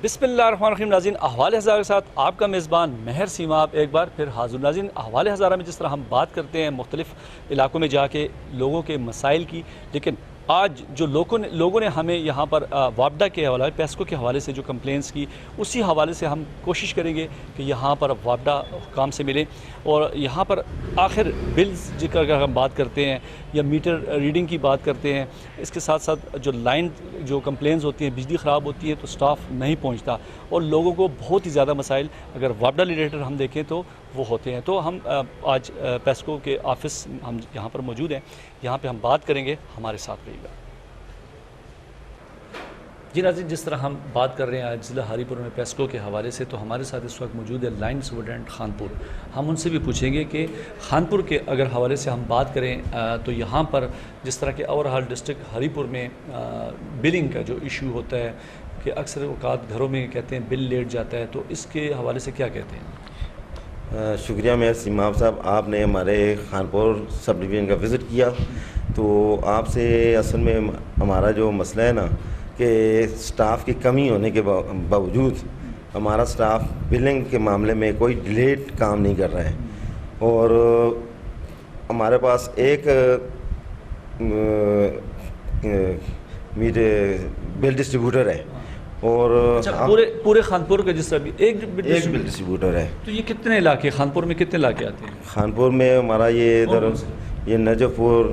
बिस्मिल्लाहिर्रहमानिर्रहीम। नाज़रीन, अहवाल हज़ारा के साथ आपका मेज़बान महर सीमा आप एक बार फिर हाज़िर। नाज़रीन, अहवाल हज़ारा में जिस तरह हम बात करते हैं मुख्तलिफ़ इलाकों में जाके लोगों के मसाइल की, लेकिन आज जो लोगों ने हमें यहाँ पर वापडा के हवाले, पेस्को के हवाले से जो कंप्लेंट्स की, उसी हवाले से हम कोशिश करेंगे कि यहाँ पर वापडा हुकाम से मिलें और यहाँ पर आखिर बिल्स जिक्र अगर हम बात करते हैं या मीटर रीडिंग की बात करते हैं, इसके साथ साथ जो लाइन जो कंप्लेंट्स होती हैं, बिजली ख़राब होती है तो स्टाफ नहीं पहुँचता और लोगों को बहुत ही ज़्यादा मसाइल अगर वापडा रिलेटेड हम देखें तो वो होते हैं। तो हम आज पेस्को के ऑफिस हम यहाँ पर मौजूद हैं, यहाँ पे हम बात करेंगे, हमारे साथ रहिएगा। जी नाज़रीन, जिस तरह हम बात कर रहे हैं आज ज़िला हरीपुर में पेस्को के हवाले से, तो हमारे साथ इस वक्त मौजूद है लाइन सुपरटेंडेंट खानपुर। हम उनसे भी पूछेंगे कि खानपुर के अगर हवाले से हम बात करें तो यहाँ पर जिस तरह के ओवरऑल डिस्ट्रिक्ट हरीपुर में बिलिंग का जो इशू होता है कि अक्सर औकात घरों में कहते हैं बिल लेट जाता है, तो इसके हवाले से क्या कहते हैं? शुक्रिया मेयर सीमा साहब, आपने हमारे खानपुर सब डिवीज़न का विज़िट किया। तो आपसे असल में हमारा जो मसला है ना कि स्टाफ की कमी होने के बावजूद हमारा स्टाफ बिलिंग के मामले में कोई डिलेट काम नहीं कर रहा है और हमारे पास एक बिल डिस्ट्रीब्यूटर है और अच्छा, पूरे खानपुर का जिस तरह भी एक बिल डिस्ट्रीब्यूटर है। तो ये कितने इलाके, खानपुर में कितने इलाके आते हैं? खानपुर में हमारा ये इधर ये नजफपुर,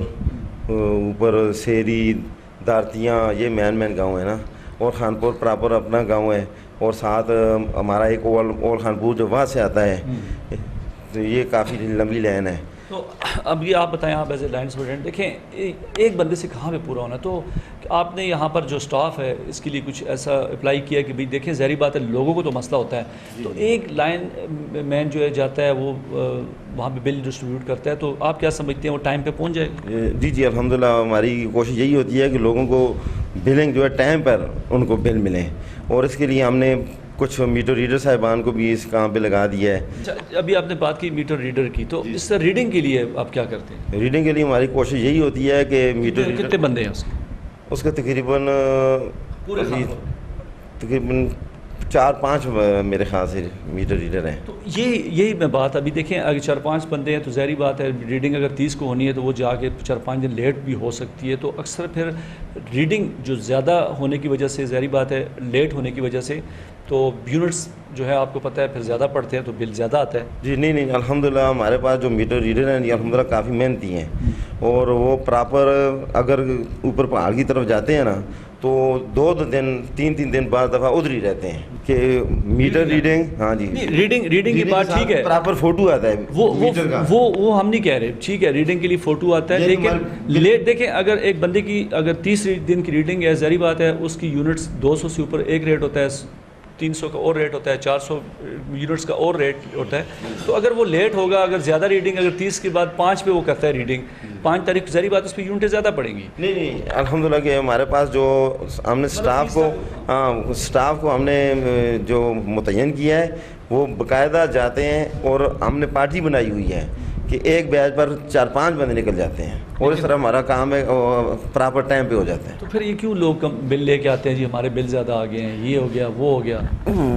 ऊपर शेरी, दारतियाँ, ये मैन गांव है ना, और खानपुर प्रॉपर अपना गांव है और साथ हमारा एक ओल खानपुर जो वहाँ से आता है। तो ये काफ़ी लंबी लाइन है। तो अब ये आप बताएं, आप एज ए लाइन सुपरटेंडेंट देखें एक बंदे से कहाँ पे पूरा होना, तो आपने यहाँ पर जो स्टाफ है इसके लिए कुछ ऐसा अप्लाई किया कि भाई देखें, ज़ाहिर बात है लोगों को तो मसला होता है, तो एक लाइन मैन जो है जाता है वो वहाँ पे बिल डिस्ट्रीब्यूट करता है, तो आप क्या समझते हैं वो टाइम पे पहुँच जाएगा? जी जी, अल्हम्दुलिल्लाह हमारी कोशिश यही होती है कि लोगों को बिलिंग जो है टाइम पर उनको बिल मिले और इसके लिए हमने कुछ मीटर रीडर साहिबान को भी इस काम पे लगा दिया है। अच्छा, अभी आपने बात की मीटर रीडर की, तो इस रीडिंग के लिए आप क्या करते हैं? रीडिंग के लिए हमारी कोशिश यही होती है कि मीटर रीडर, कितने बंदे हैं उसके तकरीबन 4-5 मेरे ख्याल से मीटर रीडर हैं। तो यही मैं बात, अभी देखें अगर 4-5 बंदे हैं तो ज़ाहिर बात है रीडिंग अगर 30 को होनी है तो वो जाके 4-5 दिन लेट भी हो सकती है, तो अक्सर फिर रीडिंग जो ज़्यादा होने की वजह से, ज़ाहिर बात है लेट होने की वजह से, तो यूनिट्स जो है आपको पता है फिर ज़्यादा पड़ते हैं तो बिल ज़्यादा आता है। जी नहीं, अल्हम्दुलिल्लाह हमारे पास जो मीटर रीडर हैं ये अल्हम्दुलिल्लाह काफ़ी मेहनती हैं और वो प्रॉपर अगर ऊपर पहाड़ की तरफ जाते हैं ना तो 2 दिन 3 दिन बाद दफ़ा उधर ही रहते हैं कि मीटर रीडिंग। हाँ जी, रीडिंग की बात ठीक है, प्रॉपर फ़ोटो आता है वो हम नहीं कह रहे, ठीक है रीडिंग के लिए फ़ोटो आता है, लेकिन लेट देखें अगर एक बंदे की अगर 30 दिन की रीडिंग है, ज़ाहिर बात है उसकी यूनिट्स 200 से ऊपर एक रेट होता है, 300 का और रेट होता है, 400 यूनिट्स का और रेट होता है। तो अगर वो लेट होगा, अगर ज़्यादा रीडिंग अगर 30 के बाद 5 पे वो करता है रीडिंग, 5 तारीख ज़ाहिर बात उस पर यूनिटें ज़्यादा पड़ेंगी। नहीं अल्हम्दुलिल्लाह कि हमारे पास जो हमने स्टाफ को हमने जो मुतय्यन किया है वो बाकायदा जाते हैं और हमने पार्टी बनाई हुई है कि एक बैच पर 4-5 बंदे निकल जाते हैं और इस तरह हमारा काम है प्रॉपर टाइम पे हो जाता है। तो फिर ये क्यों लोग कम बिल लेके आते हैं, जी हमारे बिल ज़्यादा आ गए हैं, ये हो गया वो हो गया?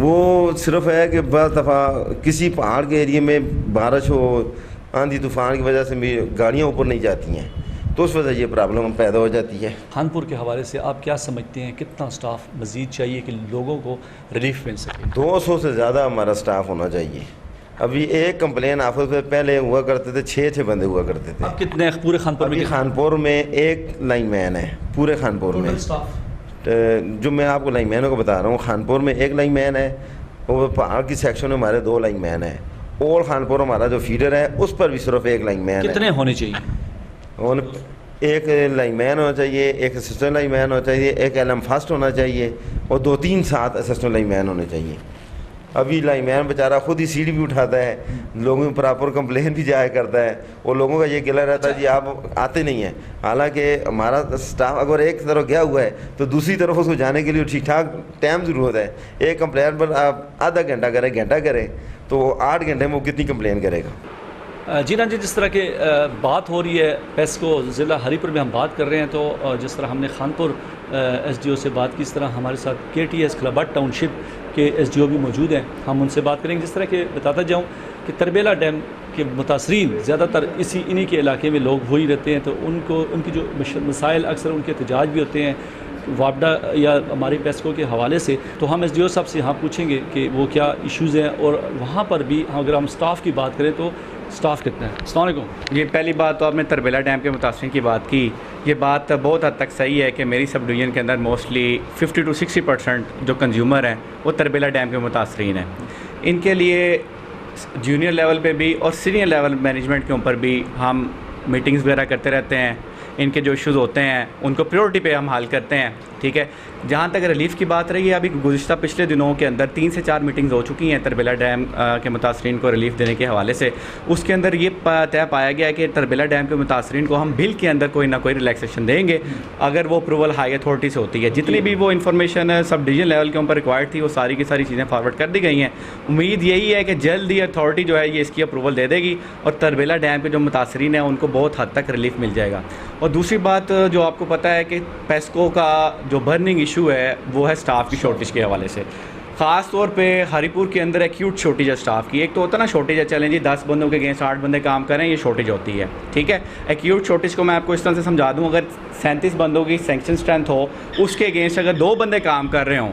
वो सिर्फ है कि बस दफ़ा किसी पहाड़ के एरिए में बारिश हो, आंधी तूफ़ान की वजह से गाड़ियाँ ऊपर नहीं जाती हैं, तो उस वजह ये प्रॉब्लम पैदा हो जाती है। खानपुर के हवाले से आप क्या समझते हैं, कितना स्टाफ मज़ीद चाहिए कि लोगों को रिलीफ मिल सके? 200 से ज़्यादा हमारा स्टाफ होना चाहिए। अभी एक कंप्लेन ऑफिस में पहले हुआ करते थे 6 बंदे हुआ करते थे। अब कितने पूरे खानपुर में? खानपुर में एक लाइन मैन है पूरे खानपुर में। जो मैं आपको लाइन मैनों को बता रहा हूँ, खानपुर में एक लाइन मैन है और पहाड़ की सेक्शन में हमारे 2 लाइन मैन है और खानपुर हमारा जो फीडर है उस पर भी सिर्फ एक लाइन मैन है। कितने होने चाहिए? और एक लाइन मैन होना चाहिए, एक असिस्टेंट लाइन मैन होना चाहिए, एक LM फर्स्ट होना चाहिए और 2-3 साथ असिस्टेंट लाइन मैन होने चाहिए। अभी लाइनमैन बेचारा खुद ही सीढ़ी भी उठाता है, लोगों में प्रॉपर कंप्लेन भी जाया करता है और लोगों का ये गिला रहता है जी आप आते नहीं हैं। हालांकि हमारा स्टाफ अगर एक तरफ गया हुआ है तो दूसरी तरफ उसको जाने के लिए ठीक ठाक टाइम ज़रूरत है। एक कंप्लेन पर आप आधा घंटा करें, घंटा करें, तो 8 घंटे में वो कितनी कंप्लेन करेगा? जी ना जी, जिस तरह के बात हो रही है पेस्को ज़िला हरीपुर में हम बात कर रहे हैं, तो जिस तरह हमने खानपुर एसडीओ से बात की, इस तरह हमारे साथ केटीएस खिलाबाद टाउनशिप के एसडीओ भी मौजूद हैं। हम उनसे बात करेंगे। जिस तरह के बताता जाऊँ कि तरबेला डैम के मुतासरीन ज़्यादातर इन्हीं के इलाके में लोग हो ही रहते हैं, तो उनकी जो मसाइल अक्सर उनके एहतजाज भी होते हैं वापडा या हमारी पेस्को के हवाले से। तो हम एसडीओ साहब से यहाँ पूछेंगे कि वो क्या इश्यूज़ हैं, और वहाँ पर भी अगर हम स्टाफ की बात करें तो स्टाफ कितना है। अस्सलाम वालेकुम। ये पहली बात तो आपने तरबेला डैम के मुतासरीन की बात की, ये बात बहुत हद तक सही है कि मेरी सब डिवीज़न के अंदर मोस्टली 50 to 60% जो कंज्यूमर हैं वो तरबेला डैम के मुतासरीन हैं। इनके लिए जूनियर लेवल पे भी और सीनियर लेवल मैनेजमेंट के ऊपर भी हम मीटिंग्स वगैरह करते रहते हैं। इनके जो इश्यूज़ होते हैं उनको प्रायोरिटी पे हम हल करते हैं, ठीक है। जहाँ तक रिलीफ़ की बात रही है, अभी गुज़िश्ता पिछले दिनों के अंदर 3 से 4 मीटिंग्स हो चुकी हैं तरबेला डैम के मुतासरीन को रिलीफ़ देने के हवाले से। उसके अंदर ये तय पाया गया है कि तरबेला डैम के मुतासरीन को हम बिल के अंदर कोई ना कोई रिलैक्सेशन देंगे, अगर वो अप्रूवल हाई अथॉरिटी से होती है। जितनी भी वो इन्फॉर्मेशन सब डिवीजन लेवल के ऊपर रिक्वायर्ड थी वो सारी की सारी चीज़ें फॉरवर्ड कर दी गई हैं। उम्मीद यही है कि जल्द ही अथॉरिटी जो है ये इसकी अप्रूवल दे देगी और तरबेला डैम के जो मुतासरीन हैं उनको बहुत हद तक रिलीफ़ मिल जाएगा। और दूसरी बात जो आपको पता है कि पेस्को का जो बर्निंग इशू है वो है स्टाफ की शॉर्टेज के हवाले से। ख़ास तौर पे हरीपुर के अंदर एक्यूट शॉर्टेज है स्टाफ की। एक तो होता है ना शॉर्टेज है, चलें जी 10 बंदों के अगेंस्ट 8 बंदे काम करें, ये शॉर्टेज होती है, ठीक है। एक्यूट शॉर्टेज को मैं आपको इस तरह से समझा दूँ, अगर 37 बंदों की सैंक्शन स्ट्रेंथ हो, उसके अगेंस्ट अगर 2 बंदे काम कर रहे हों,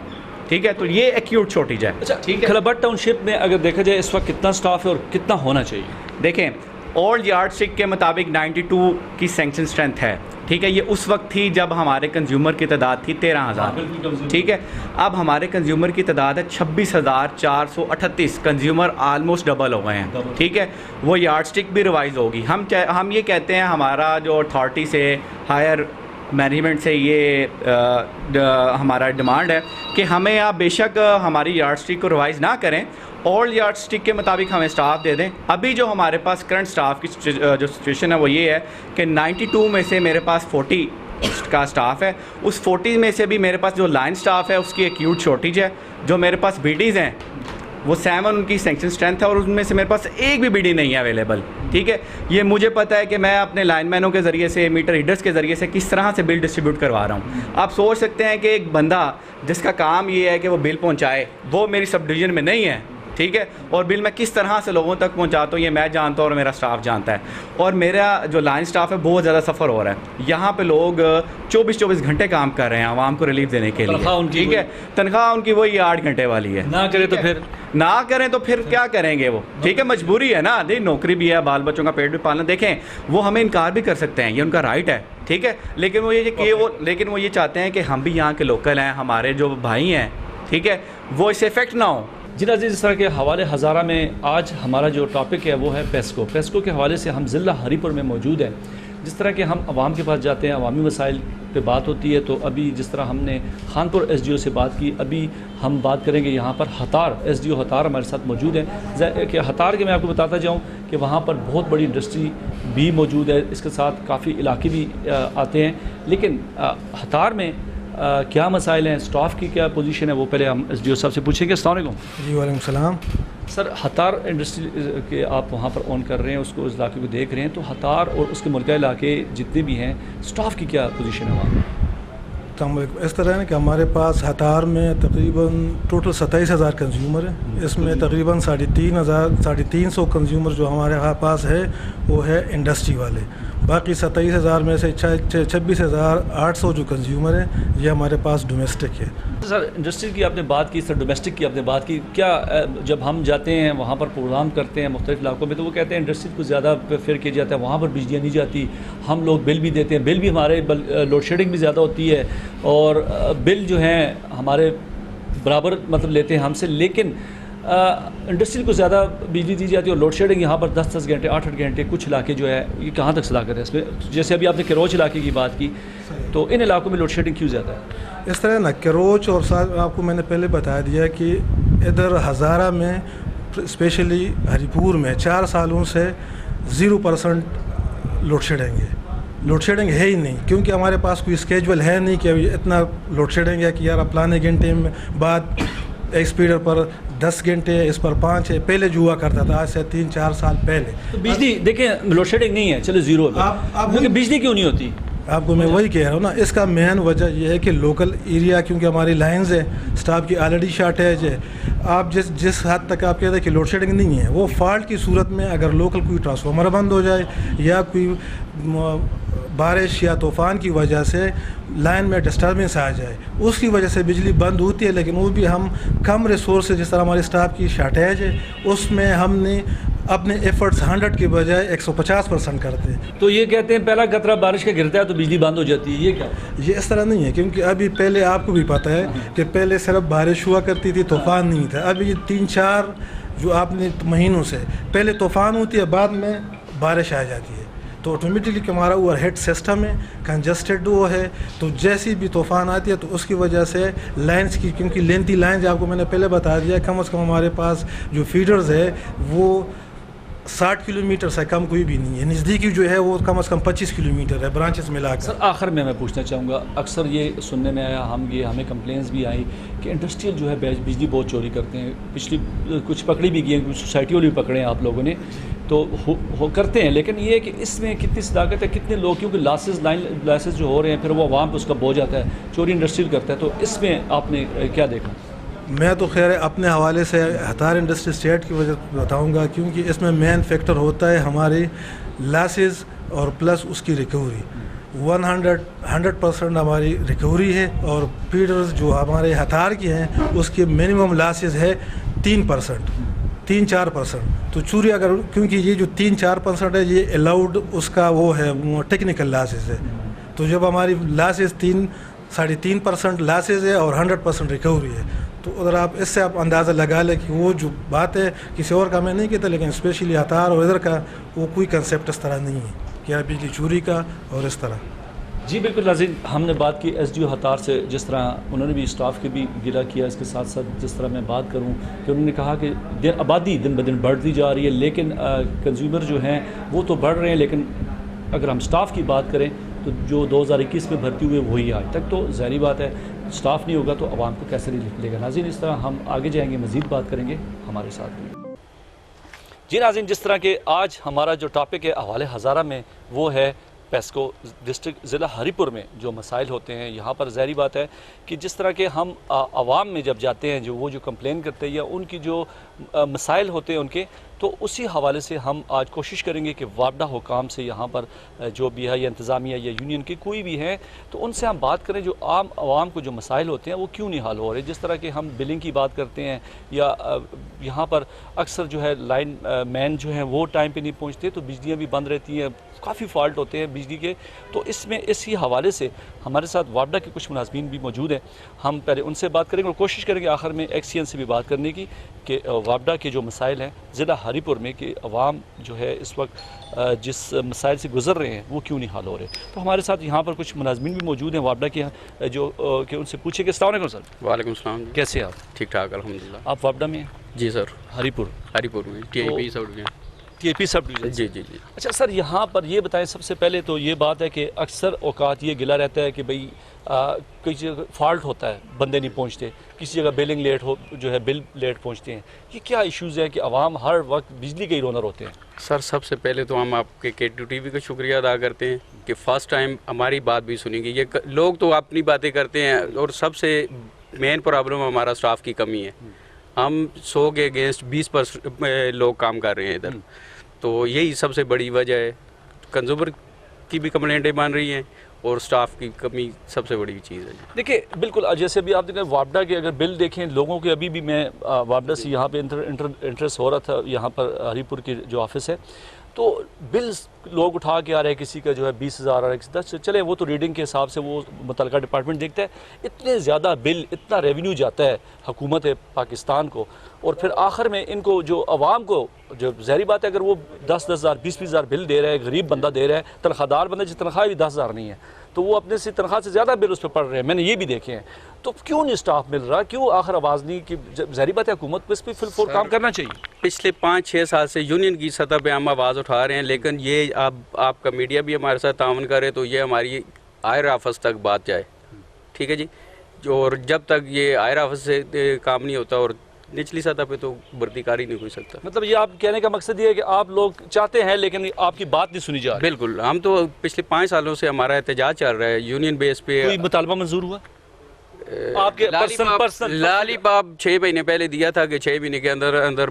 ठीक है, तो ये एक्यूट शॉर्टेज है। अच्छा, ठीक है। खिलाबाद टाउनशिप में अगर देखा जाए इस वक्त कितना स्टाफ है और कितना होना चाहिए? देखें, ओल्ड यार्डस्टिक के मुताबिक 92 की सैंक्शन स्ट्रेंथ है, ठीक है। ये उस वक्त थी जब हमारे कंज्यूमर की तादाद थी 13,000, ठीक है। अब हमारे कंज्यूमर की तादाद है 26,438। कंज्यूमर आलमोस्ट डबल हो गए हैं, ठीक है। वो यार्डस्टिक भी रिवाइज होगी। हम ये कहते हैं, हमारा जो अथॉरिटी से हायर मैनेजमेंट से ये हमारा डिमांड है कि हमें आप बेशक हमारी यार्डस्टिक को रिवाइज़ ना करें, ओल्ड यार्डस्टिक के मुताबिक हमें स्टाफ दे दें। अभी जो हमारे पास करंट स्टाफ की जो सिचुएशन है वो ये है कि 92 में से मेरे पास 40 का स्टाफ है। उस 40 में से भी मेरे पास जो लाइन स्टाफ है उसकी एक्यूट शॉर्टेज है। जो मेरे पास बीडीज़ हैं वो 7 उनकी सैंक्शन स्ट्रेंथ है और उनमें से मेरे पास एक भी बीडी नहीं है अवेलेबल, ठीक है। ये मुझे पता है कि मैं अपने लाइनमैनों के ज़रिए से, मीटर रीडर्स के ज़रिए से किस तरह से बिल डिस्ट्रीब्यूट करवा रहा हूँ। आप सोच सकते हैं कि एक बंदा जिसका काम ये है कि वो बिल पहुँचाए, वो मेरी सब डिवीज़न में नहीं है, ठीक है। और बिल मैं किस तरह से लोगों तक पहुंचाता हूँ ये मैं जानता हूँ और मेरा स्टाफ जानता है। और मेरा जो लाइन स्टाफ है बहुत ज़्यादा सफ़र हो रहा है। यहाँ पे लोग 24-24 घंटे काम कर रहे हैं आवाम को रिलीफ देने के लिए, ठीक है। तनख्वाह उनकी वही 8 घंटे वाली है। ना करें तो फिर क्या करेंगे वो, ठीक है। मजबूरी है ना, नहीं नौकरी भी है, बाल बच्चों का पेट भी पालना। देखें, वो हमें इनकार भी कर सकते हैं, ये उनका राइट है, ठीक है। लेकिन वो ये चाहते हैं कि हम भी यहाँ के लोकल हैं, हमारे जो भाई हैं, ठीक है, वो इससे इफेक्ट ना हो। जी नाज़रीन, जिस तरह के हवाले हज़ारा में आज हमारा जो टॉपिक है वो है पेस्को के हवाले से हम ज़िला हरीपुर में मौजूद हैं। जिस तरह के हम आवाम के पास जाते हैं, अवामी मसाइल पे बात होती है, तो अभी जिस तरह हमने खानपुर एसडीओ से बात की, अभी हम बात करेंगे यहाँ पर हतार एसडीओ हतार हमारे साथ मौजूद हैं। कि हतार के मैं आपको बताता जाऊँ कि वहाँ पर बहुत बड़ी इंडस्ट्री भी मौजूद है, इसके साथ काफ़ी इलाके भी आते हैं। लेकिन हतार में क्या मसाइल हैं, स्टाफ की क्या पोजीशन है, वो पहले हम एसडीओ साहब से पूछेंगे। अस्सलाम वालेकुम। जी वालेकुम सलाम। सर, हतार इंडस्ट्री के आप वहाँ पर ऑन कर रहे हैं, उसको उस इलाके को देख रहे हैं, तो हतार और उसके मुल्का इलाके जितने भी हैं, स्टाफ की क्या पोजीशन है वहाँ? इस तरह है कि हमारे पास हतार में तकरीबन टोटल 27,000 कंज्यूमर है। इसमें तकरीबन 350 कंज्यूमर जो हमारे पास है वो है इंडस्ट्री वाले। बाकी 27,000 में से 26,800 जो कंज्यूमर है ये हमारे पास डोमेस्टिक है। सर, इंडस्ट्री की आपने बात की, सर डोमेस्टिक की आपने बात की, क्या जब हम जाते हैं वहाँ पर प्रोग्राम करते हैं मुख्तलिफ इलाकों में, तो वो कहते हैं इंडस्ट्री को ज़्यादा प्रेफर किया जाता है, वहाँ पर बिजलियाँ नहीं जाती, हम लोग बिल भी देते हैं, बिल भी हमारे लोड शेडिंग भी ज़्यादा होती है और बिल जो हैं हमारे बराबर मतलब लेते हैं हमसे, लेकिन इंडस्ट्री को ज़्यादा बिजली दी जाती है और लोड शेडिंग यहाँ पर 10-10 घंटे 8-8 घंटे कुछ इलाके जो है ये कहाँ तक सलाह करें इसमें? जैसे अभी आपने किरोच इलाके की बात की, तो इन इलाकों में लोड शेडिंग क्यों ज़्यादा है? इस तरह ना किरोच और साथ आपको मैंने पहले बता दिया कि इधर हज़ारा में स्पेशली हरीपुर में 4 सालों से 0% लोड शेडिंग है। लोड शेडिंग है ही नहीं, क्योंकि हमारे पास कोई स्केजुअल है नहीं कि अभी इतना लोड शेडिंग है कि यार फलाने घंटे में बाद एक स्पीडर पर 10 घंटे है, इस पर 5 है, पहले जो हुआ करता था आज से 3-4 साल पहले। तो बिजली देखें, लोड शेडिंग नहीं है, चलो जीरो है, आप लेकिन बिजली क्यों नहीं होती? आपको मैं वही कह रहा हूँ ना, इसका मेन वजह यह है कि लोकल एरिया, क्योंकि हमारी लाइंस है, स्टाफ की ऑलरेडी शॉर्टेज है। आप जिस हद तक आप कहते हैं कि लोड शेडिंग नहीं है, वो फॉल्ट की सूरत में अगर लोकल कोई ट्रांसफार्मर बंद हो जाए या कोई बारिश या तूफ़ान की वजह से लाइन में डिस्टर्बेंस आ जाए, उसकी वजह से बिजली बंद होती है। लेकिन वो भी हम कम रिसोर्स, जिस तरह हमारे स्टाफ की शॉर्टेज है, उसमें हमने अपने एफर्ट्स 100 के बजाय 150% करते हैं। तो ये कहते हैं पहला कतरा बारिश का गिरता है तो बिजली बंद हो जाती है, ये क्या? ये इस तरह नहीं है, क्योंकि अभी पहले आपको भी पता है कि पहले सिर्फ बारिश हुआ करती थी, तूफ़ान नहीं था। अभी ये 3-4 जो आपने महीनों से पहले तूफ़ान होती है, बाद में बारिश आ जाती है, तो ऑटोमेटिकली हमारा ओवरहेड सिस्टम है, कंजस्टेड वो है, तो जैसी भी तूफ़ान आती है तो उसकी वजह से लाइंस की, क्योंकि लेंथी लाइंस आपको मैंने पहले बता दिया, कम से कम हमारे पास जो फीडर्स है वो 60 किलोमीटर से कम कोई भी नहीं है, नज़दीकी जो है वो कम से कम 25 किलोमीटर है ब्रांचेस मिलाकर। सर आखिर में मैं पूछना चाहूँगा, अक्सर ये सुनने में आया, हमें कंप्लेंट्स भी आई कि इंडस्ट्रियल जो है बिजली बहुत चोरी करते हैं। पिछली कुछ पकड़ी भी गई हैं, कुछ सोसाइटी वाले भी पकड़े हैं आप लोगों ने, तो हो करते हैं, लेकिन ये है कि इसमें कितनी सदाकत है, कितने लोग, क्योंकि लासेस जो हो रहे हैं फिर वो आवाम पर उसका बोझ आता है, चोरी इंडस्ट्रियल करता है, तो इसमें आपने क्या देखा? मैं तो खैर अपने हवाले से हतार इंडस्ट्री स्टेट की वजह बताऊंगा, क्योंकि इसमें मेन फैक्टर होता है हमारी लॉसेस और प्लस उसकी रिकवरी। 100% हमारी रिकवरी है, और फीडर्स जो हमारे हतार की हैं उसकी मिनिमम लॉसेस है 3-4%। तो चूरी अगर, क्योंकि ये जो 3-4% है ये अलाउड उसका वो है टेक्निकल लॉसेस है, तो जब हमारी लॉसेस 3-3.5% लॉसेस है और 100% रिकवरी है, तो अगर आप इससे आप अंदाज़ा लगा लें कि वो जो बात है, किसी और का मैं नहीं कहता, लेकिन स्पेशली हतार और इधर का वो कोई कंसेप्ट इस तरह नहीं है कि आप बिजली चोरी का और इस तरह। जी बिल्कुल नाज़रीन, हमने बात की एसडीओ हतार से, जिस तरह उन्होंने भी स्टाफ के भी गिला किया। इसके साथ साथ जिस तरह मैं बात करूं कि उन्होंने कहा कि आबादी दिन ब दिन बढ़ती जा रही है, लेकिन कंज्यूमर जो हैं वो तो बढ़ रहे हैं, लेकिन अगर हम स्टाफ की बात करें तो जो 2021 में भर्ती हुए वही आज तक, तो ज़ाहिर बात है स्टाफ नहीं होगा तो आवाम को कैसे लेगा। नाज़रीन, इस तरह हम आगे जाएंगे, मज़ीद बात करेंगे, हमारे साथ। जी नाज़रीन, जिस तरह के आज हमारा जो टॉपिक है हवाले हज़ारा में, वो है पेस्को डिस्ट्रिक्ट ज़िला हरीपुर में जो मसाइल होते हैं। यहाँ पर ज़ाहिर बात है कि जिस तरह के हम आवाम में जब जाते हैं, जो वो जो कंप्लेन करते हैं या उनकी जो मसाइल होते हैं उनके, तो उसी हवाले से हम आज कोशिश करेंगे कि वापडा हुकाम से यहाँ पर जो भी है या इंतज़ामिया या यूनियन की कोई भी हैं, तो उनसे हम बात करें जो आम आवाम को जो मसाइल होते हैं वो क्यों नहीं हल हो रहे। जिस तरह के हम बिलिंग की बात करते हैं या यहाँ पर अक्सर जो है लाइन मैन जो हैं वो टाइम पे नहीं पहुँचते, तो बिजलियाँ भी बंद रहती हैं, काफ़ी फॉल्ट होते हैं बिजली के। तो इसमें इसी हवाले से हमारे साथ वापडा के कुछ मुलाज़मीन भी मौजूद हैं, हम पहले उनसे बात करेंगे और कोशिश करेंगे आखिर में एक्सीएन से भी बात करने की कि वापडा के जो मसाइल हैं ज़िला हरीपुर में कि अवाम जो है इस वक्त जिस मसाइल से गुजर रहे हैं वो क्यों नहीं हल हो रहे। तो हमारे साथ यहाँ पर कुछ मुलाज़मीन भी मौजूद हैं वापडा के, जो कि उनसे पूछे कि अस्सलाम वालेकुम सर। वालेकुम सलाम। कैसे आप? ठीक ठाक अल्हम्दुलिल्लाह। आप वापडा में? जी सर। हरीपुर में TIP subdivision. TIP subdivision. जी जी जी। अच्छा सर, यहाँ पर ये बताएं, सबसे पहले तो ये बात है कि अक्सर औकात ये गिला रहता है कि भाई किसी जगह फॉल्ट होता है, बंदे नहीं पहुँचते, किसी जगह बिलिंग लेट हो, जो है बिल लेट पहुँचते हैं। ये क्या इश्यूज़ हैं कि अवाम हर वक्त बिजली के ही रोनर होते हैं? सर सबसे पहले तो हम आपके KTTV का शुक्रिया अदा करते हैं कि फ़र्स्ट टाइम हमारी बात भी सुनी गई। ये लोग तो अपनी बातें करते हैं और सबसे मेन प्रॉब्लम हमारा स्टाफ की कमी है। हम 100 के अगेंस्ट 20% लोग काम कर रहे हैं इधर, तो यही सबसे बड़ी वजह है। कंज्यूमर की भी कंप्लेंटें बन रही हैं और स्टाफ की कमी सबसे बड़ी चीज़ है। देखिए बिल्कुल, जैसे अभी आप देखें वापडा के अगर बिल देखें लोगों के, अभी भी मैं वापडा से यहाँ पे इंटरेस्ट हो रहा था, यहाँ पर हरीपुर की जो ऑफिस है, तो बिल्स लोग उठा के आ रहे हैं, किसी का जो है 20,000 आ रहा है, 10 चले, वो तो रीडिंग के हिसाब से वो मुतलका डिपार्टमेंट देखता है। इतने ज़्यादा बिल, इतना रेवेन्यू जाता है हुकूमत पाकिस्तान को, और फिर आखिर में इनको जो आवाम को, जो ज़ाहिर बात है अगर वो 10,000 20,000 बिल दे रहा है, गरीब बंदा दे रहा है, तनख्वाहदार बंदा जिस तनख्वाह भी 10,000 नहीं है, तो वो अपने से तनख्वाह से ज़्यादा बिल उस पर पड़ रहे हैं, मैंने ये भी देखे हैं। तो क्यों नहीं स्टाफ मिल रहा, क्यों आखिर आवाज़ नहीं कि ज़ाहिर बात है हुकूमत को इस पर फिल काम करना चाहिए। पिछले 5-6 साल से यूनियन की सतह पे हम आवाज़ उठा रहे हैं, लेकिन ये आपका मीडिया भी हमारे साथ तावन करे तो ये हमारी आयर ऑफिस तक बात जाए, ठीक है जी। और जब तक ये आयर ऑफिस से काम नहीं होता और निचली सतह पे तो भर्ती कर ही नहीं कोई सकता। मतलब ये आप कहने का मकसद ये है कि आप लोग चाहते हैं लेकिन आपकी बात नहीं सुनी जा रही। बिल्कुल, हम तो पिछले 5 सालों से हमारा एहतजाज चल रहा है यूनियन बेस पे। कोई मुतालबा मंजूर हुआ आपके? पर्सनल लालीपाप 6 महीने पहले दिया था कि 6 महीने के अंदर अंदर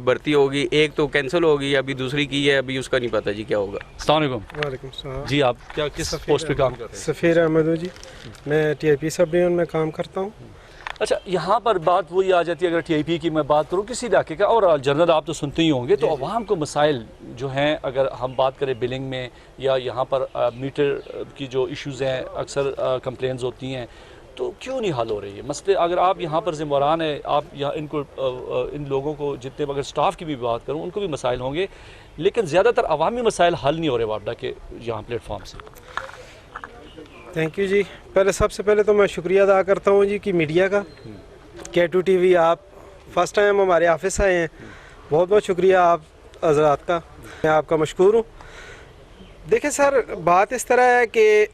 भर्ती होगी, एक तो कैंसिल होगी, अभी दूसरी की है, अभी उसका नहीं पता जी क्या होगा। अस्सलाम वालेकुम। वालेकुम सलाम जी आप क्या किस पोस्ट पे काम कर रहे हैं? सफ़ीर अहमद हूँ जी, मैं TIP सब डिवीजन में काम करता हूँ। अच्छा, यहाँ पर बात वही आ जाती है, अगर TIP की मैं बात करूँ किसी इलाके का, और जनरल आप तो सुनते ही होंगे, तो अवाम को मसाइल जो हैं, अगर हम बात करें बिलिंग में या यहाँ पर मीटर की जो इश्यूज़ हैं, अक्सर कंप्लेंट्स होती हैं, तो क्यों नहीं हल हो रही है मसले? अगर आप यहाँ पर ज़िम्मेदार हैं, आप यहाँ इनको इन लोगों को, जितने अगर स्टाफ की भी बात करूँ उनको भी मसाइल होंगे, लेकिन ज़्यादातर अवामी मसाइल हल नहीं हो रहे वापडा के यहाँ प्लेटफॉर्म से। थैंक यू जी। पहले सबसे पहले तो मैं शुक्रिया अदा करता हूँ जी कि मीडिया का, K2 TV आप फर्स्ट टाइम हमारे ऑफिस आए हैं, बहुत बहुत शुक्रिया आप हजरात का, मैं आपका मशकूर हूँ। देखिए सर, बात इस तरह है कि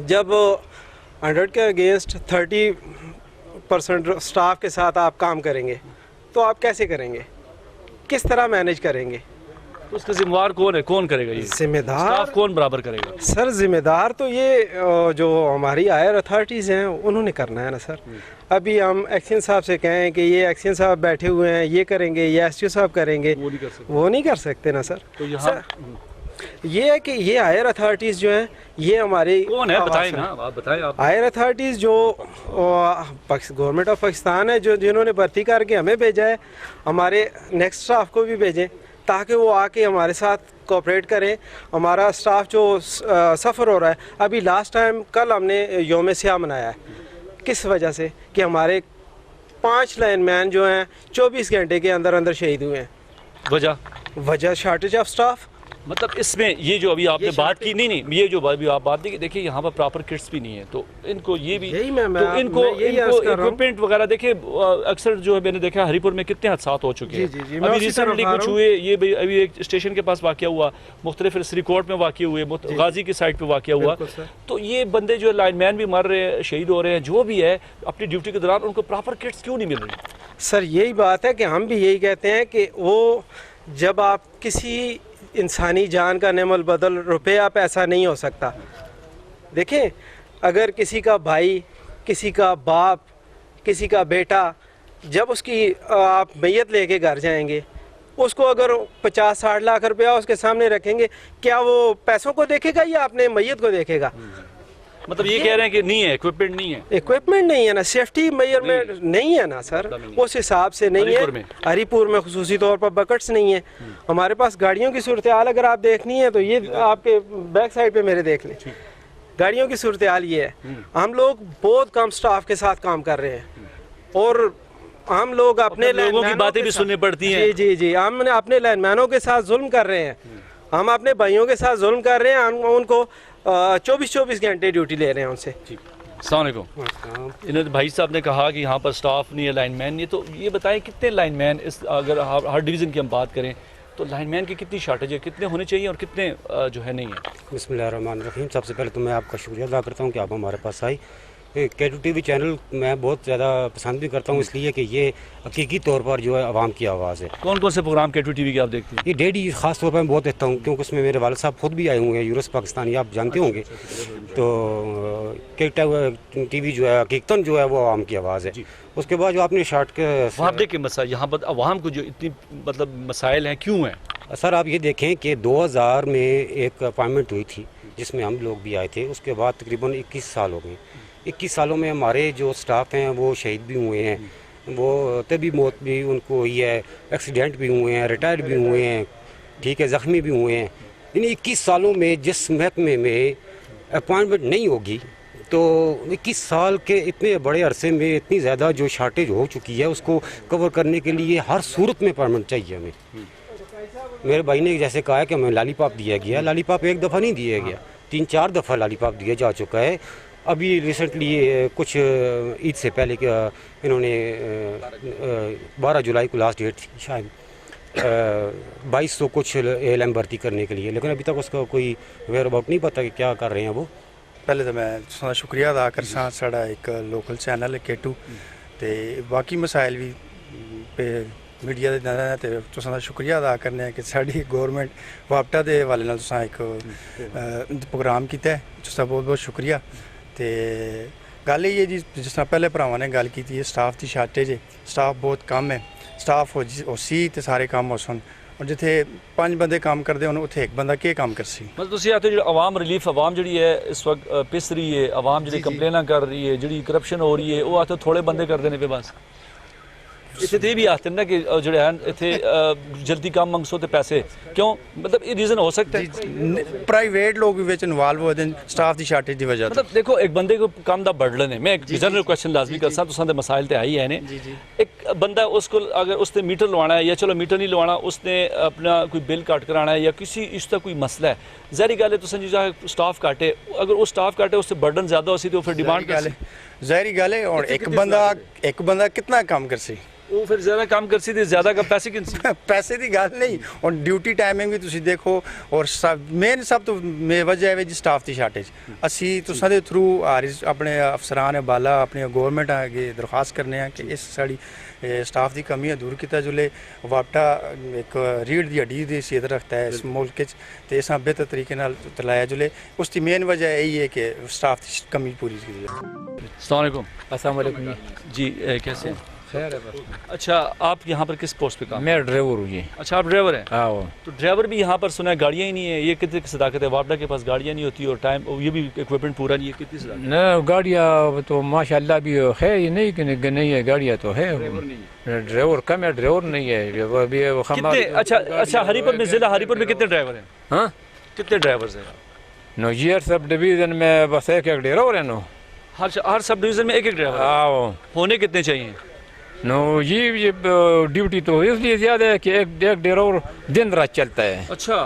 जब 100 के अगेंस्ट 30% स्टाफ के साथ आप काम करेंगे तो आप कैसे करेंगे, किस तरह मैनेज करेंगे? तो उसका जिम्मेदार कौन है, कौन करेगा ये? जिम्मेदार स्टाफ कौन बराबर करेगा? सर जिम्मेदार तो ये जो हमारी हायर अथॉरिटीज़ हैं उन्होंने करना है ना सर। अभी हम एक्शन साहब से कहें कि ये एक्शन साहब बैठे हुए हैं, ये करेंगे, ये STO साहब करेंगे, वो नहीं कर सकते ना सर। तो यहाँ ये है कि ये हायर अथॉरिटीज़ जो हैं ये हमारी कौन है, बताएं ना, आप बताएं। आप हायर अथॉरिटीज़ जो गवर्नमेंट ऑफ पाकिस्तान है, जो जिन्होंने भर्ती करके हमें भेजा है, हमारे नेक्स्ट स्टाफ को भी भेजें ताकि वो आके हमारे साथ कोऑपरेट करें। हमारा स्टाफ जो सफ़र हो रहा है, अभी लास्ट टाइम कल हमने योम स्याह मनाया है, किस वजह से कि हमारे 5 लाइनमैन जो हैं 24 घंटे के अंदर अंदर शहीद हुए हैं। वजह शॉर्टेज ऑफ स्टाफ। मतलब इसमें ये जो अभी आपने बात की, नहीं ये जो अभी आप बात की, देखिए यहाँ पर प्रॉपर किट्स भी नहीं है, तो इनको ये भी, तो इनको इक्विपमेंट वगैरह, देखिए अक्सर जो है मैंने देखा हरीपुर में कितने हादसात हो चुके हैं। अभी रिसेंटली कुछ हुए, ये अभी एक स्टेशन के पास वाक़या हुआ, मुख्तलिफ रिकॉर्ड में वाक़या हुए, गाजी की साइड पर वाक़या हुआ, तो ये बंदे जो लाइनमैन भी मर रहे हैं, शहीद हो रहे हैं, जो भी है अपनी ड्यूटी के दौरान, उनको प्रॉपर किट्स क्यों नहीं मिल रही? सर यही बात है कि हम भी यही कहते हैं कि वो जब आप किसी इंसानी जान का नेमल बदल रुपया पैसा नहीं हो सकता। देखें, अगर किसी का भाई, किसी का बाप, किसी का बेटा, जब उसकी आप मैयत लेके घर जाएंगे, उसको अगर 50-60 लाख रुपया उसके सामने रखेंगे, क्या वो पैसों को देखेगा या अपने मैयत को देखेगा? मतलब ये कह रहे हैं कि नहीं है, इक्विपमेंट नहीं है, इक्विपमेंट नहीं है ना, सेफ्टी मेजर में नहीं है ना सर, उस हिसाब से नहीं है। हरीपुर में खुसूसी तौर पर बकेट्स नहीं है। हमारे पास गाड़ियों की सूरत हाल अगर आप देखनी है तो ये आपके बैक साइड पे मेरे देख लें, गाड़ियों की सूरत हाल ये है। हम लोग बहुत कम स्टाफ के साथ काम कर रहे हैं और हम लोग अपने लोगों की बातें भी सुननी पड़ती हैं। जी, हम अपने लाइनमैनों के साथ जुल्म कर रहे हैं, हम अपने भाइयों के साथ जुल्म कर रहे हैं, हम उनको 24 घंटे ड्यूटी ले रहे हैं उनसे। अस्सलाम वालेकुम। इन्होंने भाई साहब ने कहा कि यहाँ पर स्टाफ नहीं है, लाइनमैन नहीं है, तो ये बताएं कितने लाइनमैन इस, अगर हर डिवीज़न की हम बात करें तो लाइनमैन की कितनी शार्टेज है, कितने होने चाहिए और कितने जो है नहीं है? बिस्मिल्लाहिर्रहमानिर्रहीम। सबसे पहले तो मैं आपका शुक्रिया अदा करता हूँ कि आप हमारे पास आई। K2 TV चैनल मैं बहुत ज़्यादा पसंद भी करता हूँ, इसलिए कि ये हकीकी तौर पर जो है आवाम की आवाज़ है। कौन कौन से प्रोग्राम K2 TV के आप देखते हैं? ये डेली ख़ास तौर पर मैं बहुत देखता हूँ, क्योंकि उसमें मेरे वालिद साहब खुद भी आए हुए हैं, यूरोस पाकिस्तानी, आप जानते होंगे। तो K2 TV जो है हकीकतन जो है वो आवाम की आवाज़ है। उसके बाद जो आपने शार्ट के वापडे के मसाइल, यहाँ पर आवाम को जो इतनी मतलब मसाइल हैं, क्यों हैं? सर आप ये देखें कि 2000 में एक अपॉइंटमेंट हुई थी जिसमें हम लोग भी आए थे, उसके बाद तकरीबन 21 साल हो गए। 21 सालों में हमारे जो स्टाफ हैं वो शहीद भी हुए हैं, वो तभी मौत भी उनको हुई है, एक्सीडेंट भी हुए हैं, रिटायर भी हुए हैं, ठीक है, ज़ख्मी भी हुए हैं। इन 21 सालों में जिस महकमे में अपॉइंटमेंट नहीं होगी, तो 21 साल के इतने बड़े अरसे में इतनी ज़्यादा जो शार्टेज हो चुकी है, उसको कवर करने के लिए हर सूरत में अपॉइंटमेंट चाहिए हमें। मेरे भाई ने जैसे कहा है कि हमें लालीपाप दिया गया, लालीपाप एक दफ़ा नहीं दिया गया, 3-4 दफ़ा लालीपाप दिया जा चुका है। अभी रिसेंटली कुछ ईद से पहले इन्होंने 12 जुलाई को लास्ट डेट थी शायद, 2200 कुछ ALM भर्ती करने के लिए, लेकिन अभी तक उसका कोई वेयर अबाउट नहीं पता कि क्या कर रहे हैं वो। पहले तो मैं शुक्रिया अदा करना, साड़ा एक लोकल चैनल है K2 ते बाकी मसाइल भी पे मीडिया दे नाल ते तुसां दा शुक्रिया अदा करने कि साडी गवर्नमेंट वापटा दे हवाले नाल तुसां एक प्रोग्राम कीता है, तुसां बहुत बहुत शुक्रिया। ते गल ये जी जिस तरह पहले भरावां ने गल कीती है, स्टाफ की शार्टेज है, स्टाफ बहुत कम है, स्टाफ हो सी ते सारे काम हो सन, और जिथे 5 बंदे काम करते होन उत्थे एक बंदा केह् काम करसी। मतलब तुसीं आखदे जो आवाम रिलीफ आवाम जिहड़ी है इस वक्त पिस रही है, आवाम जिहड़ी कंप्लेनां कर रही है, जिहड़ी करप्शन हो रही है, वो आखदे थोड़े बंदे करदे ने पे बस इत्थे ते भी आखते ना कि जिहड़े हैं इत्थे जल्दी काम मंगसो ते पैसे क्यों, मतलब ये रीज़न हो सकता है प्राइवेट लोग भी विच इन्वॉल्व होए दे स्टाफ की शार्टेज की वजह। मतलब देखो एक बंदे को काम दा बर्डन है, मैं एक जनरल क्वेश्चन लाजमी करसा, तुसां दे मसाइल ते आई है ने, एक बंदा उसको अगर उसने मीटर लवाना है या चलो मीटर नहीं लवाना, उसने अपना कोई बिल कट कराना है या किसी इसका कोई मसला है, ज़ाहिर गल है तुसां जी स्टाफ काटे, अगर वो स्टाफ काटे उससे बर्डन ज़्यादा हो सी तो फिर डिमांड गल है, ज़ाहिर गल है। और एक बंदा कितना काम करसी, वो फिर ज़्यादा काम करसी ते ज़्यादा का पैसे किनसी पैसे की गल नहीं, और ड्यूटी टाइमिंग भी तुसी देखो, और मेन सब तो वजह है जी स्टाफ की शार्टेज। असी तुसां दे थ्रू अपने अफसरान बाला अपनी गौरमेंट अगे दरखास्त करने हैं कि इस साड़ी स्टाफ की कमी है दूर किया जुले। वापटा एक रीढ़ की हड्डी की सीहत रखता है इस मुल्क तो इस बेहतर तरीके नाल चलाया जुले, उसकी मेन वजह यही है कि स्टाफ की कमी पूरी की जाए। अस्सलाम वालेकुम जी, कैसे हैं? खैर है बस। अच्छा, आप यहाँ पर किस पोस्ट पे काम? मैं ड्राइवर हूँ जी। अच्छा, आप ड्राइवर हैं? हाँ। तो ड्राइवर भी यहाँ पर सुना है गाड़ियाँ ही नहीं है, ये कितनी सदाकत है? वापडा के पास गाड़ियाँ नहीं होती और टाइम ये भी इक्विपमेंट पूरा नहीं है, कितनी सदाकत? न गाड़ियाँ तो माशाल्लाह भी है, ये नहीं कि नहीं है, गाड़ियाँ तो है, ड्राइवर कम है, ड्राइवर नहीं है अभी कितने? अच्छा हरीपुर में, जिला हरीपुर में कितने ड्राइवर हैं? हाँ, कितने ड्राइवर्स हैं? नो जी सब डिवीज़न में बस एक ड्राइवर है नो, हर सब डिवीज़न में एक ड्राइवर। हाँ, होने कितने चाहिए? नो ये ड्यूटी तो इसलिए ज़्यादा है कि एक ड्राइवर दिन रात चलता है। अच्छा,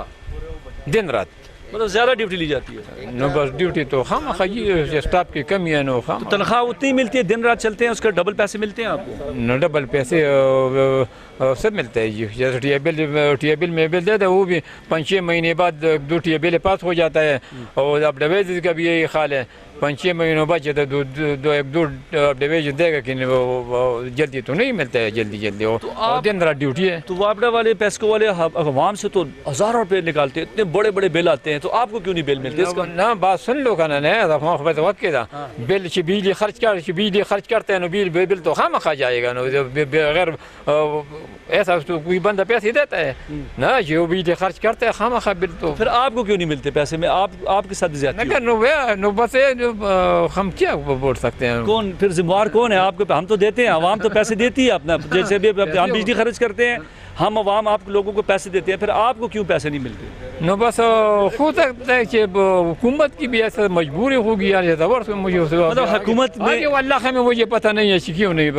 दिन रात मतलब ज़्यादा ड्यूटी ली जाती है? नो बस ड्यूटी तो हम खाली स्टाफ की कमी है नो, तो तनख्वाह उतनी मिलती है, दिन रात चलते हैं उसका डबल पैसे मिलते हैं आपको? नो डबल पैसे सब मिलता है जी। जैसे टी बिल में बिल देता है वो भी 5-6 महीने बाद 2 टी बिल पास हो जाता है, और अब डिवीज़न का भी यही हाल है, 5-6 महीनों बाद दो डिवीज़न देगा कि वो जल्दी तो नहीं मिलता है, जल्दी और दिन रात ड्यूटी है। तो वापडा वाले पेस्को वाले अवाम से तो हज़ारों रुपये निकालते हैं, इतने बड़े बड़े बिल आते हैं, तो आपको क्यों नहीं बिल मिलते? इसका ना बात सुन लो खाना वक्त बिल बिजली खर्च करते हैं, बिल तो खाम खा जाएगा ना, बगैर ऐसा तो कोई बंदा पैसे देता है ना, जो बिजली खर्च करता है खाम खा बिल, तो फिर आपको क्यों नहीं मिलते पैसे में? आपके साथ ज्यादती हम क्या बोल सकते हैं? कौन फिर जिम्मेवार कौन है? आपको हम तो देते हैं, आवाम तो पैसे देती है अपना, जैसे भी हम बिजली खर्च करते हैं, हम आवाम आप लोगों को पैसे देते हैं, फिर आपको क्यों पैसे नहीं मिलते? नो बस हो सकता है कि हुकूमत की भी ऐसा मजबूरी होगी यार, मुझे मतलब हुकूमत में अल्लाह में मुझे पता नहीं है क्यों नहीं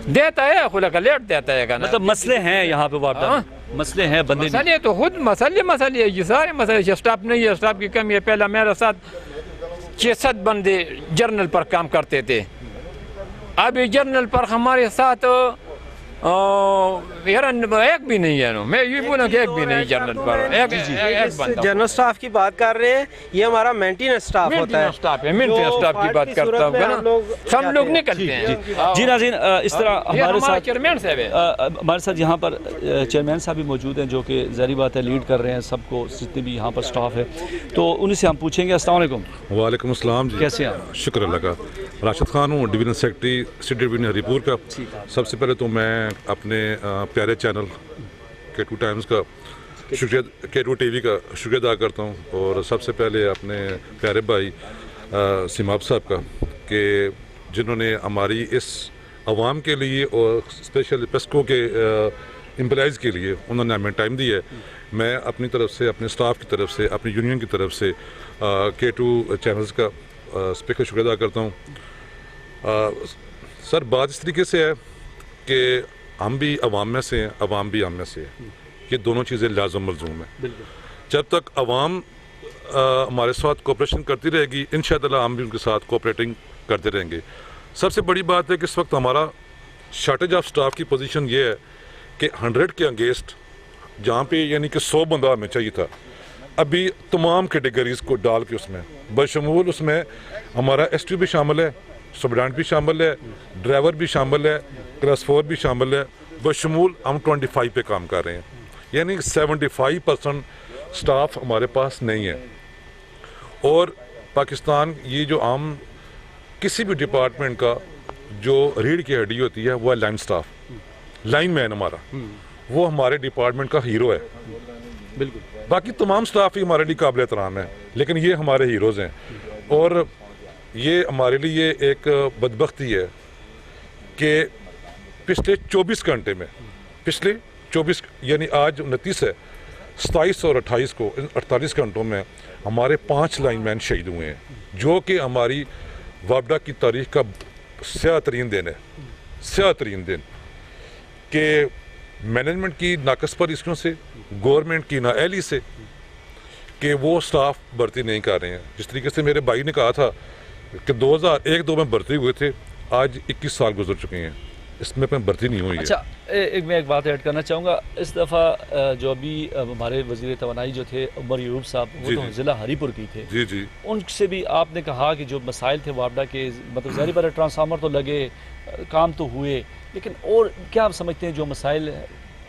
देता है, खुला का लेट देता है, मतलब मसले हैं यहाँ पे वापस, मसले हैं बंदे मसले तो खुद मसले ये सारे मसले, स्टाफ नहीं है, स्टाफ की कमी है। पहला मेरे साथ 6-7 बंदे जर्नल पर काम करते थे, अभी जर्नल पर हमारे साथ एक भी नहीं है। मैं ये बोला कि एक भी नहीं जर्नल पर, एक बंदा। जनरल स्टाफ की बात कर रहे हैं, ये हमारा मेंटेनेंस स्टाफ होता है, मेंटेनेंस स्टाफ की बात करता हूँ ना, हम लोग निकलते हैं। जी नाज़रीन, इस तरह हमारे साथ चेयरमैन साहब है, हमारे साथ यहाँ पर चेयरमैन साहब भी मौजूद हैं, जो कि ज़ाहिर बात है लीड कर रहे हैं सबको, जितने भी यहाँ पर स्टाफ है, तो उन्हीं से हम पूछेंगे। अस्सलाम वालेकुम। वालेकुम अस्सलाम जी, कैसे हैं आप? शुक्र अल्लाह का। राशिद खान हूँ, division secretary city division Haripur का। सबसे पहले तो मैं अपने प्यारे चैनल K2 टाइम्स का शुक्रिया, K2 टीवी का शुक्रिया अदा करता हूँ, और सबसे पहले अपने प्यारे भाई सिमाब साहब का, कि जिन्होंने हमारी इस आवाम के लिए और स्पेशल पेस्को के एम्प्लॉइज़ के लिए उन्होंने हमें टाइम दिया है। मैं अपनी तरफ से, अपने स्टाफ की तरफ से, अपनी यूनियन की तरफ से K2 चैनल्स का स्पेशल शुक्रिया अदा करता हूँ। सर, बात इस तरीके से है कि हम भी अवाम में से हैं, अवाम भी हम में से है, ये दोनों चीज़ें लाज़िम मलज़ूम है। जब तक अवाम हमारे साथ कोऑपरेशन करती रहेगी, इंशाअल्लाह हम भी उनके साथ कोऑपरेटिंग करते रहेंगे। सबसे बड़ी बात है कि इस वक्त हमारा शॉर्टेज ऑफ स्टाफ की पोजीशन ये है कि 100 के अगेंस्ट, जहाँ पे यानी कि 100 बंदा हमें चाहिए था, अभी तमाम कैटेगरीज़ को डाल के उसमें बशमूल उसमें हमारा STU भी शामिल है, स्टूडेंट भी शामिल है, ड्राइवर भी शामिल है, क्लास 4 भी शामिल है, बशमूल हम 25 पे काम कर रहे हैं, यानी 75% स्टाफ हमारे पास नहीं है। और पाकिस्तान ये जो आम किसी भी डिपार्टमेंट का जो रीढ़ की हड्डी होती है वो है लाइन स्टाफ, लाइन मैन हमारा, वो हमारे डिपार्टमेंट का हीरो है। बिल्कुल, बाकी तमाम स्टाफ ही हमारे लिए काबिल एहतराम है, लेकिन ये हमारे हीरोज़ हैं। और ये हमारे लिए एक बदबख्ती है कि पिछले 24 घंटे में, पिछले 24 यानी आज 29 है, 27 और 28 को, इन 48 घंटों में हमारे 5 लाइनमैन शहीद हुए हैं, जो कि हमारी वापडा की तारीख का स्याह तरीन दिन है, स्याह तरीन दिन कि मैनेजमेंट की नाकस पर से, गवर्नमेंट की नाअहली से कि वो स्टाफ भर्ती नहीं कर रहे हैं। जिस तरीके से मेरे भाई ने कहा था कि 2001-2 में भर्ती हुए थे, आज 21 साल गुजर चुके हैं, इसमें पर भर्ती नहीं हुई है। अच्छा, मैं एक बात ऐड करना चाहूँगा। इस दफ़ा जो अभी हमारे वज़ीर तवानाई जो थे उमर यूब साहब, वो तो ज़िला हरीपुर की थे, जी जी, उनसे भी आपने कहा कि जो मसाइल थे वापडा के, मतलब ज़ाहिर बात है ट्रांसफार्मर तो लगे, काम तो हुए, लेकिन और क्या आप समझते हैं जो मसाइल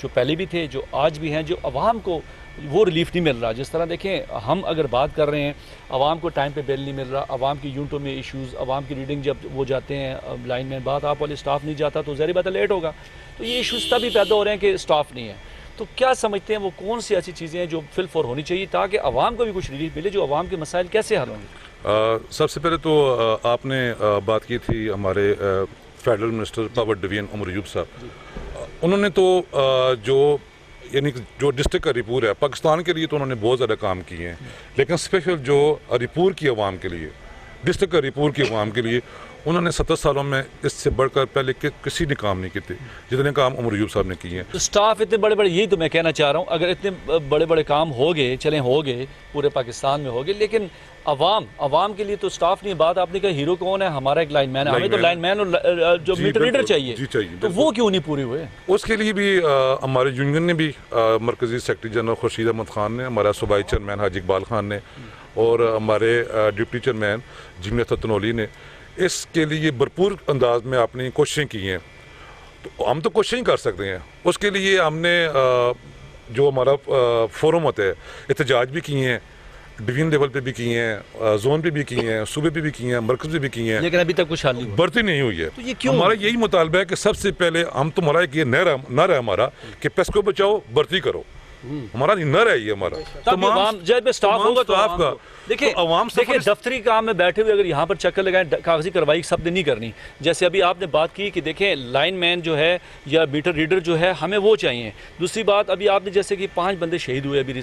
जो पहले भी थे, जो आज भी हैं, जो आवाम को वो रिलीफ नहीं मिल रहा? जिस तरह देखें, हम अगर बात कर रहे हैं, आवाम को टाइम पे बिल नहीं मिल रहा, आवाम की यूनिटों में इश्यूज़, आवाम की रीडिंग जब वो जाते हैं लाइन में, बात आप वाले स्टाफ नहीं जाता तो ज़ाहिर बात है लेट होगा, तो ये इश्यूज़ तभी पैदा हो रहे हैं कि स्टाफ नहीं है। तो क्या समझते हैं वो कौन सी ऐसी चीज़ें हैं जो फिल फॉर होनी चाहिए ताकि आवाम को भी कुछ रिलीफ मिले, जो आवाम के मसाइल कैसे हल होंगे? सबसे पहले तो आपने बात की थी हमारे federal minister power division Omar Ayub साहब, उन्होंने तो जो यानी जो डिस्ट्रिक्ट का हरीपुर है, पाकिस्तान के लिए तो उन्होंने बहुत ज़्यादा काम किए हैं, लेकिन स्पेशल जो हरीपुर की आवाम के लिए, डिस्ट्रिक्ट हरीपुर की आवाम के लिए उन्होंने 70 सालों में इससे बढ़कर पहले किसी ने काम नहीं किए जितने काम उमर यूब साहब ने किए हैं। तो स्टाफ इतने बड़े बड़े, यही तो मैं कहना चाह रहा हूँ, अगर इतने बड़े बड़े काम हो गए, चले हो गए, पूरे पाकिस्तान में हो गए, लेकिन आवाम के लिए तो स्टाफ नहीं। बात आपने कहा हीरो कौन है? हमारा एक लाइनमैन है, हमें तो लाइनमैन और जो मीटर रीडर चाहिए, जी चाहिए, तो वो क्यों नहीं पूरे हुए? उसके लिए भी हमारे यूनियन ने भी, मरकजी सेक्रेटरी जनरल खुर्शीद अहमद खान ने, हमारा सूबाई चेयरमैन हाजी इकबाल खान ने और हमारे डिप्टी चेयरमैन जिमनियत तनोली ने इसके लिए भरपूर अंदाज में अपनी कोशिशें की हैं। तो हम तो कोशिश ही कर सकते हैं, उसके लिए हमने जो हमारा फोरम होता है, एहतजाज भी किए हैं, डिवीजन लेवल पे भी किए हैं, जोन पे भी किए हैं, सूबे पे भी किए हैं, मरकज पे भी किए हैं, लेकिन अभी तक कुछ हल नहीं, भर्ती नहीं हुई है। तो ये क्यों? हमारा यही मुतालबा है कि सबसे पहले हम तुम्हारा एक ये न रहा हमारा कि पेस्को बचाओ, भर्ती करो, हमारा न रहा ये हमारा स्टाफ होगा तो स्टाफ का। देखिए, तो आवाम देखिए दफ्तरी काम में बैठे हुए अगर यहाँ पर चक्कर लगाएं, कागजी कार्रवाई सब दिन नहीं करनी। जैसे अभी आपने बात की कि देखें लाइनमैन जो है या मीटर रीडर जो है, हमें वो चाहिए। दूसरी बात, अभी आपने जैसे कि 5 बंदे शहीद हुए अभी,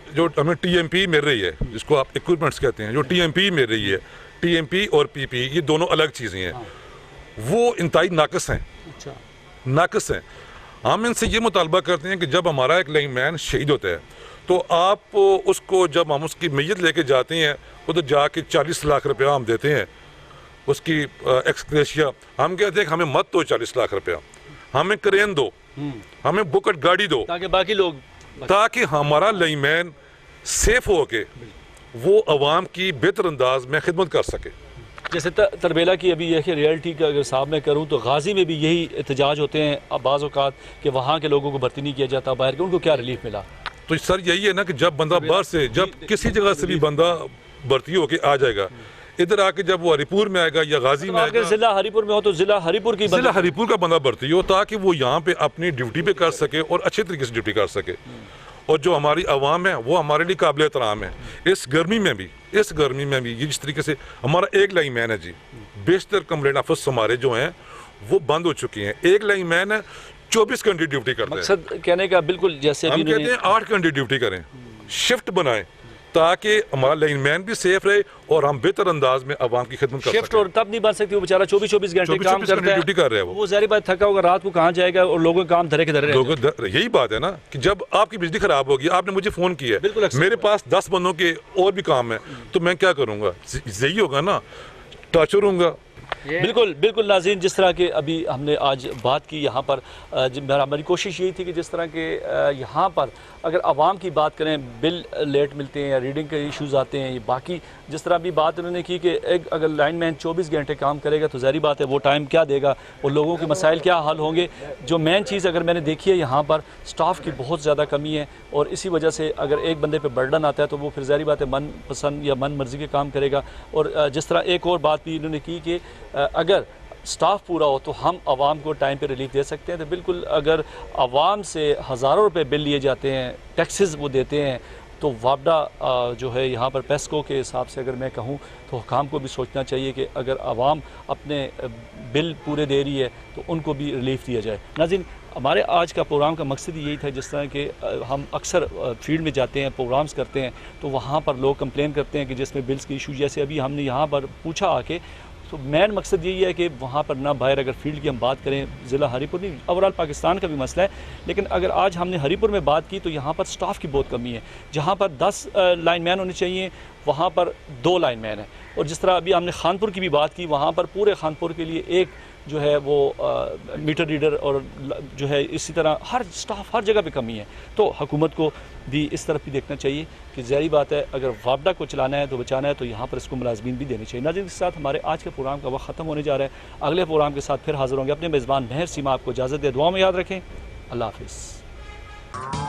जो हमें TMP मिल रही है, जिसको आप इक्विपमेंट्स कहते हैं, जो TMP मिल रही है, TMP और PP ये दोनों अलग चीज़ें हैं, वो इंतहाई नाकस हैं, नाकस हैं। हम इनसे ये मुतालबा करते हैं कि जब हमारा एक लाइनमैन शहीद होता है तो आप उसको, जब हम उसकी मैयत लेके जाते हैं, वो तो जाके 40 लाख रुपया हम देते हैं उसकी एक्सग्रेशिया। हम कहते हैं कि हमें मत दो 40 लाख रुपया, हमें क्रेन दो, हमें बुकट गाड़ी दो, ताकि बाकी लोग, ताकि हमारा लाइनमैन सेफ हो के वो आवाम की बेहतर अंदाज में खिदमत कर सके। जैसे तरबेला की अभी यह रियलिटी का अगर साहब मैं करूं तो गाजी में भी यही एहतजाज होते हैं बाज़ औक़ात कि वहाँ के लोगों को भर्ती नहीं किया जाता, बाहर के, उनको क्या रिलीफ मिला? तो सर यही है ना कि जब बंदा बाहर से, जब किसी जगह से भी बंदा भर्ती होके आ जाएगा, इधर आके जब वो हरीपुर में आएगा या गाजी में आएगा, जिला हरीपुर में हो तो जिला हरीपुर का बंदा भर्ती हो, ताकि वो यहाँ पे अपनी ड्यूटी पे कर सके और अच्छे तरीके से ड्यूटी कर सके। और जो हमारी आवाम है वो हमारे लिए काबिल एहतराम है। इस गर्मी में भी ये जिस तरीके से हमारा एक लाइनमैन है जी, बेशतर कंप्लेंट ऑफिस हमारे जो हैं वो बंद हो चुके हैं। एक लाइनमैन है 24 घंटे ड्यूटी करते हैं। मकसद कहने का बिल्कुल जैसे हम कहते हैं 8 घंटे ड्यूटी करें, शिफ्ट बनाएं, ताकि हमारा लाइनमैन भी सेफ रहे और हम बेहतर अंदाज में आवाम की खिदमत कर शिफ्ट। और तब नहीं बन सकती, वो बेचारा 24-24 घंटे काम करता है, ड्यूटी कर रहा है, वो ज़ाहिर बात थका होगा, रात को कहाँ जाएगा और लोगों का काम धरे के धरे। यही बात है ना कि जब आपकी बिजली खराब होगी, आपने मुझे फ़ोन किया, मेरे पास 10 बंदों के और भी काम है, तो मैं क्या करूँगा? यही होगा ना, टॉर्चर होगा, बिल्कुल बिल्कुल नाज़रीन, जिस तरह के अभी हमने आज बात की यहाँ पर, हमारी कोशिश यही थी कि जिस तरह के यहाँ पर अगर आवाम की बात करें, बिल लेट मिलते हैं या रीडिंग के इश्यूज़ आते हैं, ये बाकी जिस तरह अभी बात उन्होंने की कि एक अगर लाइनमैन 24 घंटे काम करेगा तो ज़ाहिर बात है वो टाइम क्या देगा और लोगों के मसाइल क्या हल होंगे। जो मेन चीज़ अगर मैंने देखी है यहाँ पर स्टाफ की बहुत ज़्यादा कमी है और इसी वजह से अगर एक बंदे पे बर्डन आता है तो वो फिर ज़ाहिर बात है मन पसंद या मन मर्ज़ी के काम करेगा। और जिस तरह एक और बात भी इन्होंने की कि अगर स्टाफ पूरा हो तो हम आवाम को टाइम पे रिलीफ दे सकते हैं। तो बिल्कुल अगर आवाम से हज़ारों रुपए बिल लिए जाते हैं, टैक्सेस वो देते हैं, तो वापडा जो है यहाँ पर पेस्को के हिसाब से अगर मैं कहूँ तो हुकाम को भी सोचना चाहिए कि अगर आवाम अपने बिल पूरे दे रही है तो उनको भी रिलीफ दिया जाए। नाज़रीन, हमारे आज का प्रोग्राम का मकसद यही था, जिस तरह के हम अक्सर फील्ड में जाते हैं, प्रोग्राम्स करते हैं, तो वहाँ पर लोग कंप्लेन करते हैं कि जिसमें बिल्स की इशू, जैसे अभी हमने यहाँ पर पूछा आके, तो मेन मकसद यही है कि वहाँ पर ना बाहर, अगर फील्ड की हम बात करें, ज़िला हरीपुर नहीं, ओवरऑल पाकिस्तान का भी मसला है, लेकिन अगर आज हमने हरीपुर में बात की तो यहाँ पर स्टाफ की बहुत कमी है। जहाँ पर 10 लाइनमैन होने चाहिए वहाँ पर 2 लाइनमैन हैं। और जिस तरह अभी हमने खानपुर की भी बात की, वहाँ पर पूरे खानपुर के लिए एक जो है वो मीटर रीडर और जो है इसी तरह हर स्टाफ हर जगह पे कमी है। तो हुकूमत को भी इस तरफ भी देखना चाहिए कि ज़ाहिर बात है अगर वापडा को चलाना है तो बचाना है तो यहाँ पर इसको मुलाजमीन भी देनी चाहिए। नाज़रीन, के साथ हमारे आज के प्रोग्राम का वक्त ख़त्म होने जा रहा है। अगले प्रोग्राम के साथ फिर हाज़िर होंगे। अपने मेज़बान महर सीमा आपको इजाज़त दे, दुआ में याद रखें। अल्लाह हाफ़िज़।